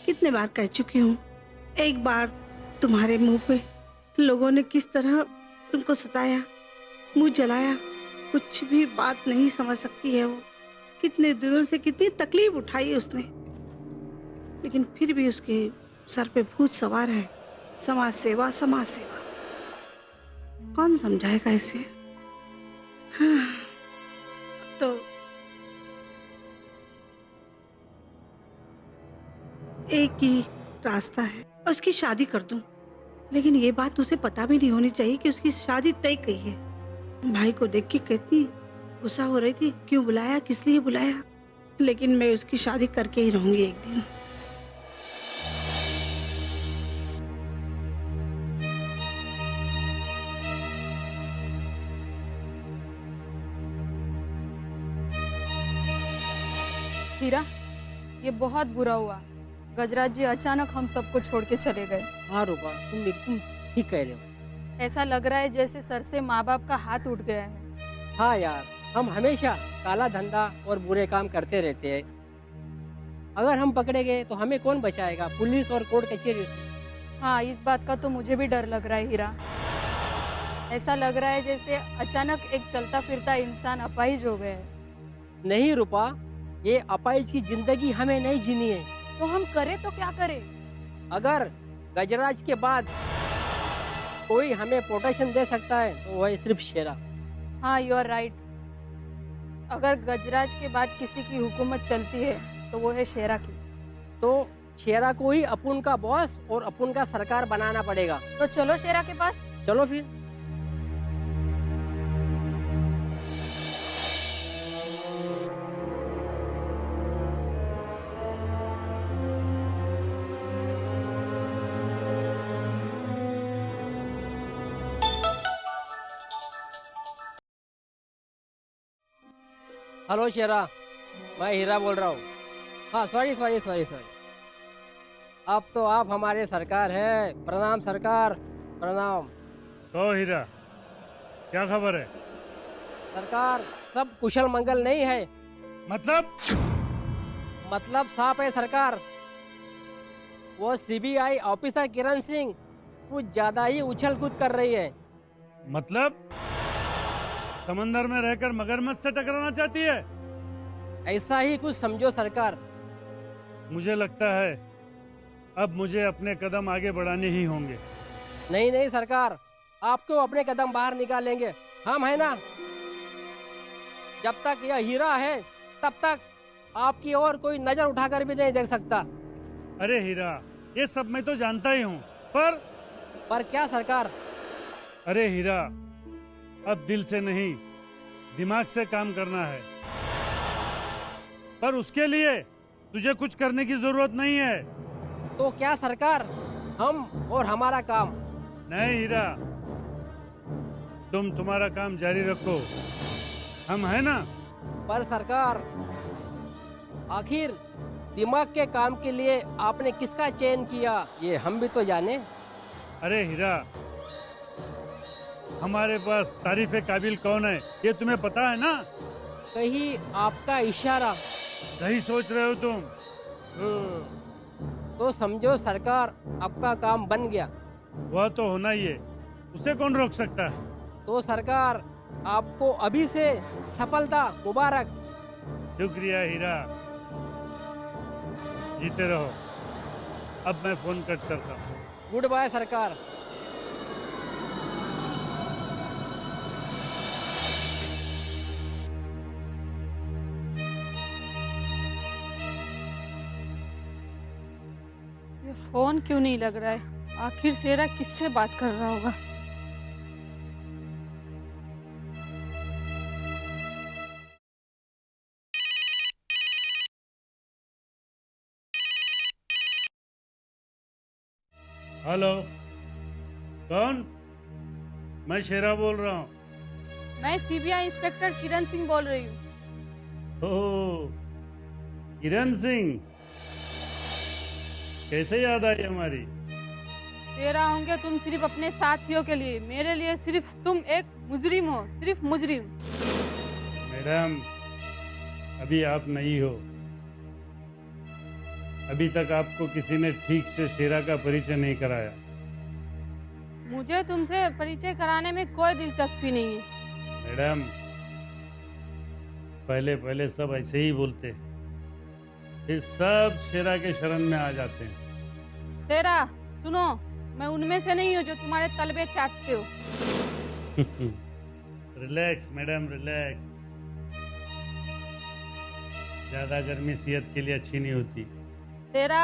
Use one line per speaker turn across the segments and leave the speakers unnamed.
कितने बार कह चुकी हूँ। एक बार तुम्हारे मुंह पे लोगों ने किस तरह तुमको सताया, मुंह जलाया, कुछ भी बात नहीं समझ सकती है वो। कितने दिनों से कितनी तकलीफ उठाई उसने, लेकिन फिर भी उसके सर पे भूत सवार है। समाज सेवा, समाज सेवा। कौन समझाएगा इसे? हाँ, तो एक ही रास्ता है, उसकी शादी कर दूं। लेकिन ये बात उसे पता भी नहीं होनी चाहिए कि उसकी शादी तय की है। भाई को देख के कितनी गुस्सा हो रही थी, क्यों बुलाया, किस लिए बुलाया। लेकिन मैं उसकी शादी करके ही रहूंगी एक दिन।
हीरा, ये बहुत बुरा हुआ। गजराज जी अचानक हम सबको छोड़ के चले गए।
हाँ रूपा, तुम एकदम ठीक कह रहे हो।
ऐसा लग रहा है जैसे सर से माँ बाप का हाथ उठ गया है।
हाँ यार, हम हमेशा काला धंधा और बुरे काम करते रहते हैं। अगर हम पकड़े गए तो हमें कौन बचाएगा? पुलिस और कोर्ट कचहरी से।
हाँ, इस बात का तो मुझे भी डर लग रहा है हीरा। ऐसा लग रहा है जैसे अचानक एक चलता फिरता इंसान अपाहिज हो गया है।
नहीं रूपा, ये अपाहिज की जिंदगी हमें नहीं जीनी है।
तो हम करें तो क्या करें?
अगर गजराज के बाद कोई हमें प्रोटेक्शन दे सकता है तो वह सिर्फ शेरा।
हाँ, यू आर राइट। अगर गजराज के बाद किसी की हुकूमत चलती है तो वो है शेरा की।
तो शेरा को ही अपुन का बॉस और अपुन का सरकार बनाना पड़ेगा।
तो चलो शेरा के पास।
चलो फिर। हेलो शेरा, मैं हीरा बोल रहा हूँ। हाँ, सॉरी सॉरी सॉरी सॉरी। अब तो आप हमारे सरकार हैं। प्रणाम सरकार, प्रणाम।
तो हीरा, क्या खबर है?
सरकार, सब कुशल मंगल नहीं है।
मतलब
साफ है सरकार। वो सीबीआई ऑफिसर किरण सिंह कुछ ज्यादा ही उछल कूद कर रही है।
मतलब समंदर में रहकर मगरमच्छ से टकराना चाहती है?
ऐसा ही कुछ समझो सरकार।
मुझे लगता है अब मुझे अपने कदम आगे बढ़ाने ही होंगे।
नहीं नहीं सरकार, आपको अपने कदम बाहर निकालेंगे। हम है ना। जब तक यह हीरा है तब तक आपकी और कोई नजर उठाकर भी नहीं देख सकता।
अरे हीरा, ये सब मैं तो जानता ही हूँ, पर
क्या सरकार?
अरे हीरा, अब दिल से नहीं दिमाग से काम करना है। पर उसके लिए तुझे कुछ करने की जरूरत नहीं है।
तो क्या सरकार? हम और हमारा काम?
नहीं हीरा, तुम तुम्हारा काम जारी रखो, हम है ना।
पर सरकार, आखिर दिमाग के काम के लिए आपने किसका चयन किया, ये हम भी तो जाने।
अरे हीरा, हमारे पास तारीफ काबिल कौन है ये तुम्हें पता है ना।
कहीं आपका इशारा।
सही सोच रहे हो तुम।
तो समझो सरकार, आपका काम बन गया।
वह तो होना ही है, उसे कौन रोक सकता है।
तो सरकार, आपको अभी से सफलता मुबारक।
शुक्रिया हीरा, जीते रहो। अब मैं फोन कट करता हूँ।
गुड बाय सरकार।
ये फोन क्यों नहीं लग रहा है? आखिर शेरा किससे बात कर रहा होगा?
हेलो, कौन? मैं शेरा बोल रहा हूँ।
मैं सीबीआई इंस्पेक्टर किरण सिंह बोल रही हूँ।
ओह, किरण सिंह, कैसे याद आई हमारी?
शेरा होंगे तुम सिर्फ अपने साथियों के लिए, मेरे लिए सिर्फ तुम एक मुजरिम हो, सिर्फ मुजरिम।
मैडम, अभी आप नहीं हो, अभी तक आपको किसी ने ठीक से शेरा का परिचय नहीं कराया।
मुझे तुमसे परिचय कराने में कोई दिलचस्पी नहीं है।
मैडम, पहले पहले सब ऐसे ही बोलते हैं, फिर सब शेरा के शरण में आ जाते हैं।
शेरा सुनो, मैं उनमें से नहीं हूँ जो तुम्हारे तलबे चाटते हो।
Relax madam, relax. ज्यादा गर्मी सेहत के लिए अच्छी नहीं होती।
शेरा,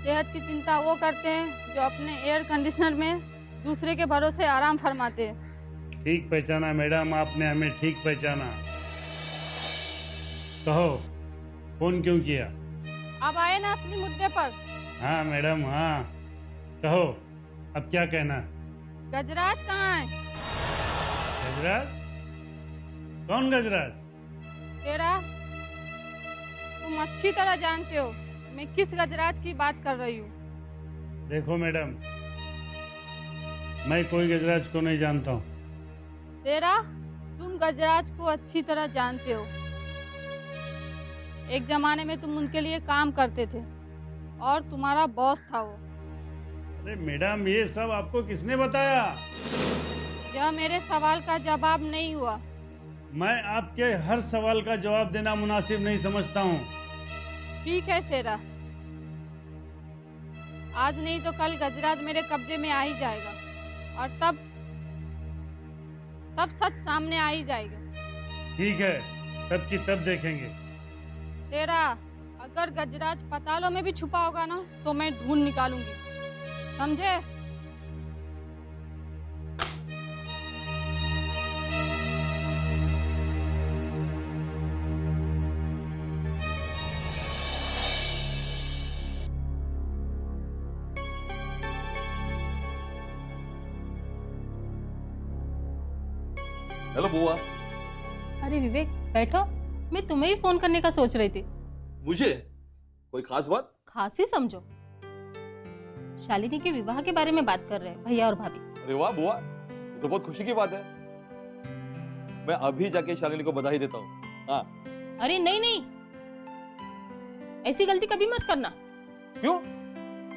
सेहत की चिंता वो करते हैं जो अपने एयर कंडीशनर में दूसरे के भरोसे आराम फरमाते हैं।
ठीक पहचाना मैडम, आपने हमें ठीक पहचाना। कहो, फोन क्यों किया?
अब आए ना असली मुद्दे पर।
हाँ मैडम, हाँ कहो, अब क्या कहना?
गजराज कहाँ है?
गजराज? कौन गजराज?
शेरा, तुम अच्छी तरह जानते हो मैं किस गजराज की बात कर रही हूँ।
देखो मैडम, मैं कोई गजराज को नहीं जानता हूँ।
शेरा, तुम गजराज को अच्छी तरह जानते हो। एक जमाने में तुम उनके लिए काम करते थे और तुम्हारा बॉस था वो।
अरे मैडम, ये सब आपको किसने बताया?
यह मेरे सवाल का जवाब नहीं हुआ।
मैं आपके हर सवाल का जवाब देना मुनासिब नहीं समझता हूँ।
ठीक है शेरा, आज नहीं तो कल गजराज मेरे कब्जे में आ ही जाएगा और तब सब सच सामने आ ही जाएगा।
ठीक है, तब की तब देखेंगे।
शेरा, अगर गजराज पतालों में भी छुपा होगा ना तो मैं ढूंढ निकालूंगी, समझे?
हेलो बुआ।
अरे विवेक, बैठो। मैं तुम्हें ही फोन करने का सोच रही थी।
मुझे? कोई खास बात?
खास ही समझो, शालिनी के विवाह के बारे में बात कर रहे हैं भैया और भाभी।
अरे वाह बुआ, ये तो बहुत खुशी की बात है। मैं अभी जाके शालिनी को बधाई देता हूँ। हाँ।
अरे नहीं नहीं, ऐसी गलती कभी मत करना।
क्यों?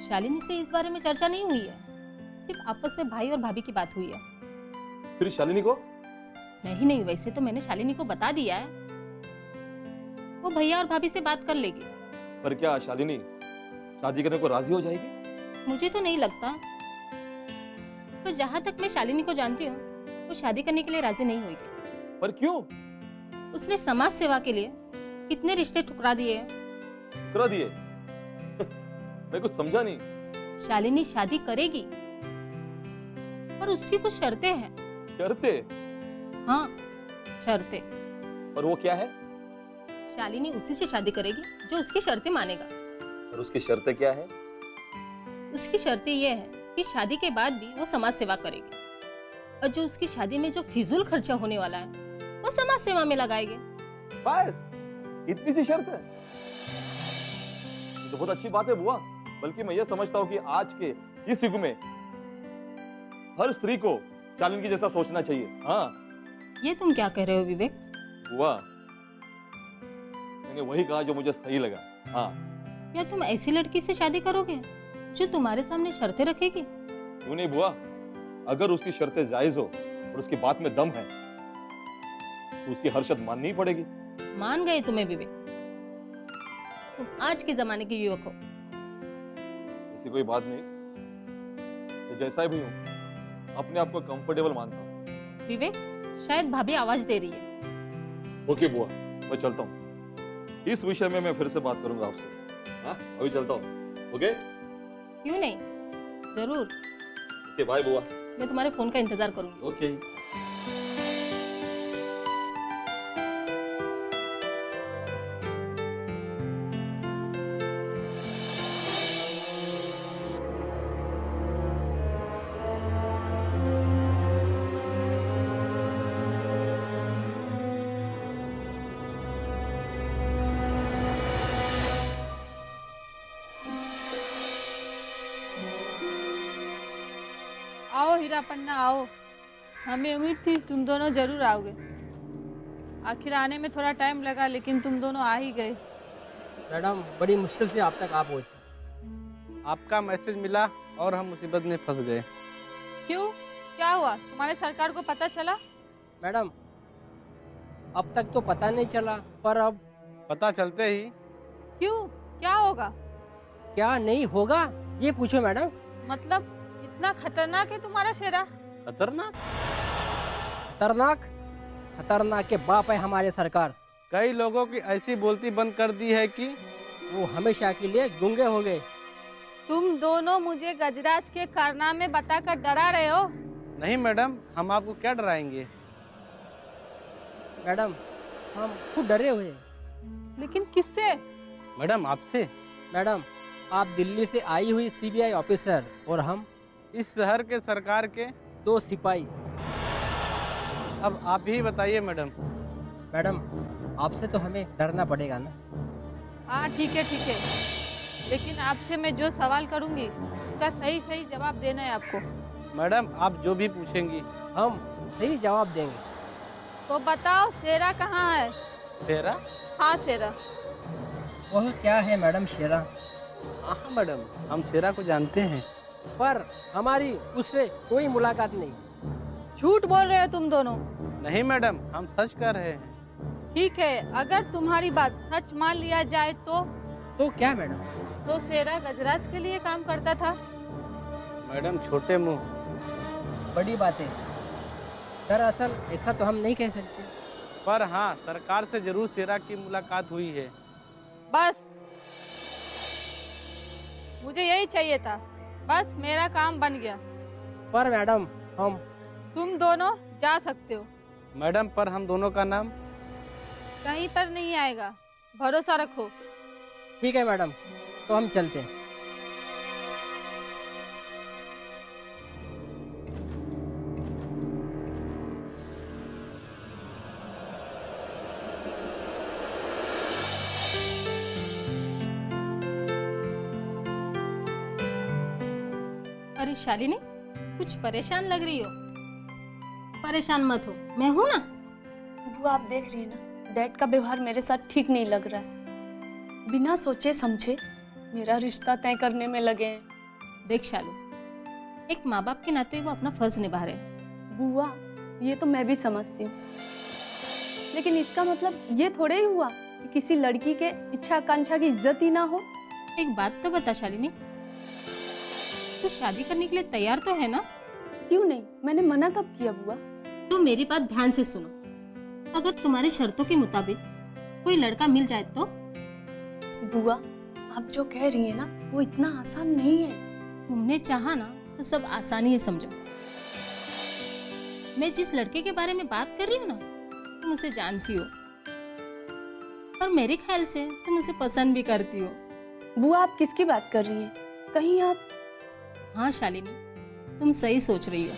शालिनी से इस बारे में चर्चा नहीं हुई है, सिर्फ आपस में भाई और भाभी की बात हुई है।
फिर शालिनी को?
नहीं नहीं, वैसे तो मैंने शालिनी को बता दिया है, वो भैया और भाभी से बात कर लेगी।
पर क्या शालिनी शादी करने को राजी हो जाएगी?
मुझे तो नहीं लगता। तो जहाँ तक मैं शालिनी को जानती हूँ, वो शादी करने के लिए राजी नहीं होगी।
पर क्यों?
उसने समाज सेवा के लिए कितने रिश्ते ठुकरा दिए हैं।
ठुकरा दिए? मैं कुछ समझा नहीं।
शालिनी शादी करेगी, पर उसकी कुछ शर्तें हैं।
शर्तें?
हाँ, शर्तें।
और वो क्या है?
शालिनी उसी से शादी करेगी जो उसकी शर्तें मानेगा।
और उसकी शर्तें क्या है?
उसकी शर्तें ये है कि शादी के बाद भी वो समाज सेवा करेगी, और जो उसकी शादी में जो फिजूल खर्चा होने वाला है वो समाज सेवा में लगाएगी।
बस इतनी सी शर्त है? ये तो बहुत अच्छी बात है बुआ। बल्कि मैं ये समझता हूँ कि आज के इस युग में हर स्त्री को शालिनी की जैसा सोचना चाहिए। हाँ।
ये तुम क्या कह रहे हो विवेक?
बुआ, मैंने वही कहा जो मुझे सही लगा। हाँ।
या तुम ऐसी लड़की से शादी करोगे जो तुम्हारे सामने शर्तें रखेगी?
क्यों नहीं बुआ, अगर उसकी शर्तें जायज हो और उसकी बात में दम है तो उसकी हर शर्त माननी ही पड़ेगी।
मान गए तुम्हें विवेक, तुम आज के जमाने के युवक हो।
ऐसी कोई बात नहीं, मैं जैसा भी हूँ अपने आप को कंफर्टेबल मानता हूँ।
विवेक, शायद भाभी आवाज दे रही है।
ओके बुआ, मैं चलता हूँ। इस विषय में मैं फिर से बात करूंगा आपसे। हाँ, अभी चलता हूँ। ओके?
क्यों नहीं, जरूर।
ओके, बाय बुआ।
मैं तुम्हारे फोन का इंतजार करूंगी।
ओके।
आओ हीरा पन्ना, आओ। हमें उम्मीद थी तुम दोनों जरूर आओगे। आखिर आने में थोड़ा टाइम लगा, लेकिन तुम दोनों आ ही गए।
मैडम, बड़ी मुश्किल से आप तक आ पहुंचे।
आपका मैसेज मिला और हम मुसीबत में फंस गए।
क्यों? क्या हुआ? तुम्हारे सरकार को पता चला?
मैडम, अब तक तो पता नहीं चला, पर अब
पता चलते ही
क्यों? क्या होगा?
क्या नहीं होगा ये पूछो मैडम।
मतलब इतना खतरनाक है तुम्हारा शेरा?
खतरनाक।
खतरनाक? खतरनाक के बाप है हमारे सरकार।
कई लोगों की ऐसी बोलती बंद कर दी है कि
वो हमेशा के लिए गूंगे हो गए।
तुम दोनों मुझे गजराज के कारनामे बताकर डरा रहे हो?
नहीं मैडम, हम आपको क्या डराएंगे।
मैडम, हम खुद डरे हुए हैं।
लेकिन किससे?
मैडम आपसे।
मैडम, आप दिल्ली से आई हुई सीबीआई ऑफिसर और हम
इस शहर के सरकार के।
2 सिपाही।
अब आप ही बताइए मैडम।
मैडम, आपसे तो हमें डरना पड़ेगा ना।
हाँ ठीक है ठीक है, लेकिन आपसे मैं जो सवाल करूंगी उसका सही सही जवाब देना है आपको।
मैडम आप जो भी पूछेंगी
हम सही जवाब देंगे।
तो बताओ शेरा कहाँ है?
शेरा?
हाँ शेरा।
वह क्या है मैडम शेरा?
हाँ मैडम, हम शेरा को जानते हैं।
पर हमारी उससे कोई मुलाकात नहीं।
झूठ बोल रहे हो तुम दोनों।
नहीं मैडम, हम सच कर रहे हैं।
ठीक है, अगर तुम्हारी बात सच मान लिया जाए
तो क्या मैडम?
तो शेरा गजराज के लिए काम करता था।
मैडम छोटे मुंह।
बड़ी बात है। दरअसल ऐसा तो हम नहीं कह सकते।
पर हाँ, सरकार से जरूर शेरा की मुलाकात हुई है।
बस मुझे यही चाहिए था, बस मेरा काम बन गया।
पर मैडम हम
तुम दोनों जा सकते हो।
मैडम पर हम दोनों का नाम
कहीं पर नहीं आएगा, भरोसा रखो।
ठीक है मैडम, तो हम चलते हैं।
अरे शालिनी, कुछ परेशान लग रही हो। परेशान मत हो, मैं हूं ना।
बुआ आप देख रही है ना, डैड का व्यवहार मेरे साथ ठीक नहीं लग रहा है। बिना सोचे समझे मेरा रिश्ता तय करने में लगे हैं।
देख शालू, एक माँ बाप के नाते वो अपना फर्ज निभा रहे हैं।
बुआ ये तो मैं भी समझती हूँ, लेकिन इसका मतलब ये थोड़े ही हुआ कि किसी लड़की के इच्छा आकांक्षा की इज्जत ही ना हो।
एक बात तो बता शालिनी, तू शादी करने के लिए तैयार तो है ना?
क्यों नहीं, मैंने मना कब किया बुआ?
तो मेरी बात ध्यान से सुनो। अगर तुम्हारी शर्तों के मुताबिक कोई लड़का मिल जाए तो?
बुआ आप जो कह रही है ना वो इतना आसान नहीं है।
तुमने चाहा ना तो सब आसानी है, समझो। मैं जिस लड़के के बारे में बात कर रही हूँ ना, तुम उसे जानती हो और मेरे ख्याल से तुम उसे पसंद भी करती हो।
बुआ आप किसकी बात कर रही हैं? कहीं आप
हाँ शालिनी, तुम सही सोच रही हो।